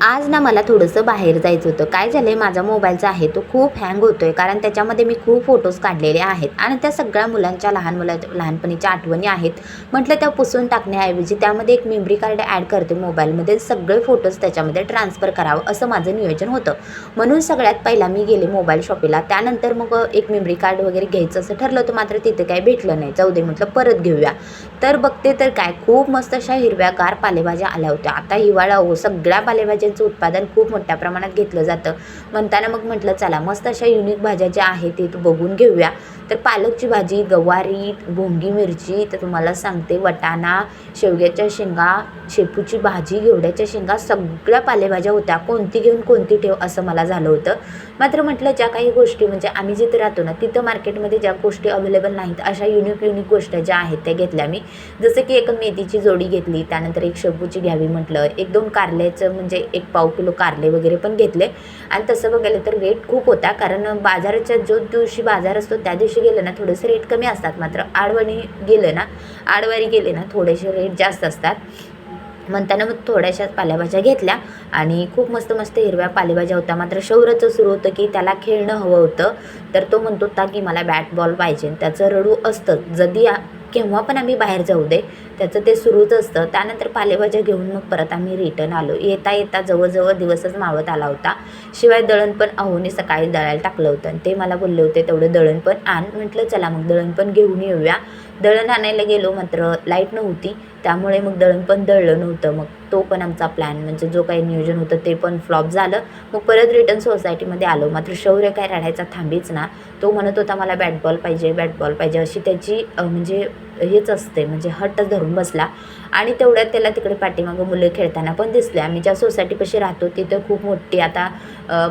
आज ना मला थोडंसं बाहेर जायचं होतं. काय झालं आहे, माझा मोबाईलचा आहे तो खूप हँग होतो आहे, कारण त्याच्यामध्ये मी खूप फोटोज काढलेले आहेत आणि त्या सगळ्या मुलांच्या लहानपणीच्या आठवणी आहेत. म्हटलं त्या पुसून टाकण्याऐवजी त्यामध्ये एक मेमरी कार्ड ॲड करते मोबाईलमध्ये, सगळे फोटोज त्याच्यामध्ये ट्रान्सफर करावं असं माझं नियोजन होतं. म्हणून सगळ्यात पहिला मी गेले मोबाईल शॉपीला. त्यानंतर मग एक मेमरी कार्ड वगैरे घ्यायचं असं ठरलं होतं, मात्र तिथे काही भेटलं नाही. जाऊ दे म्हटलं, परत घेऊया. तर बघते तर काय, खूप मस्त अशा हिरव्यागार पालेभाज्या आल्या होत्या. आता हिवाळा हो, सगळ्या पालेभाज्यांचं उत्पादन खूप मोठ्या प्रमाणात घेतलं जातं. म्हणताना मग म्हटलं चला मस्त अशा युनिक भाज्या ज्या आहेत ते बघून घेऊया. तर पालकची भाजी, गवारी, भोंगी मिरची, तर तुम्हाला सांगते वाटाणा, शेवग्याच्या शेंगा, शेपूची भाजी, घेवड्याच्या शेंगा, सगळ्या पालेभाज्या होत्या. कोणती घेऊन कोणती ठेव असं मला झालं होतं. मात्र म्हटलं ज्या काही गोष्टी म्हणजे आम्ही जिथे राहतो ना तिथं मार्केटमध्ये ज्या गोष्टी अवेलेबल नाहीत अशा युनिक गोष्टी ज्या आहेत त्या घेतल्या मी. जसं की एक मेथीची जोडी घेतली, त्यानंतर एक शेपूची घ्यावी म्हटलं, 1-2 कारल्याचं म्हणजे 1 पाव किलो कारले वगैरे पण घेतले. आणि तसं बघायला तर रेट खूप होता, कारण बाजाराच्या जो दिवशी बाजार असतो त्या दिवशी गेलं ना थोडेसे रेट कमी असतात, मात्र आडवारी गेले ना थोडेसे रेट जास्त असतात. म्हणताना मग थोड्याशाच पालेभाज्या घेतल्या आणि खूप मस्त मस्त हिरव्या पालेभाज्या होत्या. मात्र शौर्याचं सुरू होतं की त्याला खेळणं हवं होतं. तर तो म्हणत होता की मला बॅट बॉल पाहिजे. त्याचं रडू असतं, केव्हा पण आम्ही बाहेर जाऊ दे त्याचं ते सुरूच असतं. त्यानंतर पालेभाज्या घेऊन मग परत आम्ही रिटर्न आलो. येता येता जवळजवळ दिवसच मावत आला होता. शिवाय दळण पण अहोने सकाळी दळायला टाकलं होतं आणि ते मला बोलले होते तेवढं दळण पण आण. म्हटलं चला मग दळण पण घेऊन येऊया. दळण आणायला गेलो, मात्र लाईट नव्हती, त्यामुळे मग दळण पण दळलं नव्हतं. मग तो पण आमचा प्लॅन म्हणजे जो काही नियोजन होतं ते पण फ्लॉप झालं. मग परत रिटर्न सोसायटीमध्ये आलो. मात्र शौर्य काय रडायचा थांबीच ना. तो म्हणत होता मला बॅट बॉल पाहिजे अशी त्याची म्हणजे हेच असते, म्हणजे हट्ट धरून बसला. आणि तेवढ्यात त्याला तिकडे पाठीमागं मुलं खेळताना पण दिसले. आम्ही ज्या सोसायटीपाशी राहतो तिथं खूप मोठी आता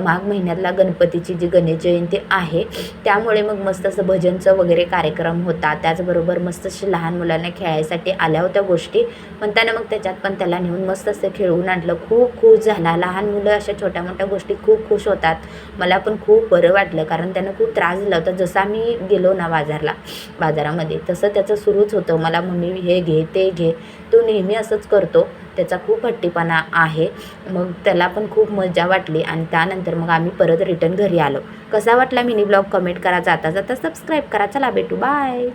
माघ महिन्यातला गणपतीची जी गणेश जयंती आहे त्यामुळे मग मस्त असं भजनचं वगैरे कार्यक्रम होता. त्याचबरोबर मस्त असे लहान मुलांना खेळायसाठी आल्या होत्या गोष्टी. म्हणताना मग त्याच्यात पण त्याला नेऊन मस्त असं खेळवून आणलं. खूप खुश झाला. लहान मुलं अशा छोट्या मोठ्या गोष्टी खूप खुश होतात. मला पण खूप बरं वाटलं, कारण त्यानं खूप त्रास दिला होता. जसं आम्ही गेलो ना बाजारामध्ये तसं त्याचं सुरूच होतं, मला मम्मी हे घे ते घे. तो नेहमी असंच करतो, त्याचा खूप हट्टीपणा आहे. मग त्याला पण खूप मजा वाटली आणि त्यानंतर मग आम्ही परत रिटर्न घरी आलो. कसा वाटला मिनी ब्लॉग कमेंट करा, जाता जाता सबस्क्राईब करा. चला भेटू, बाय.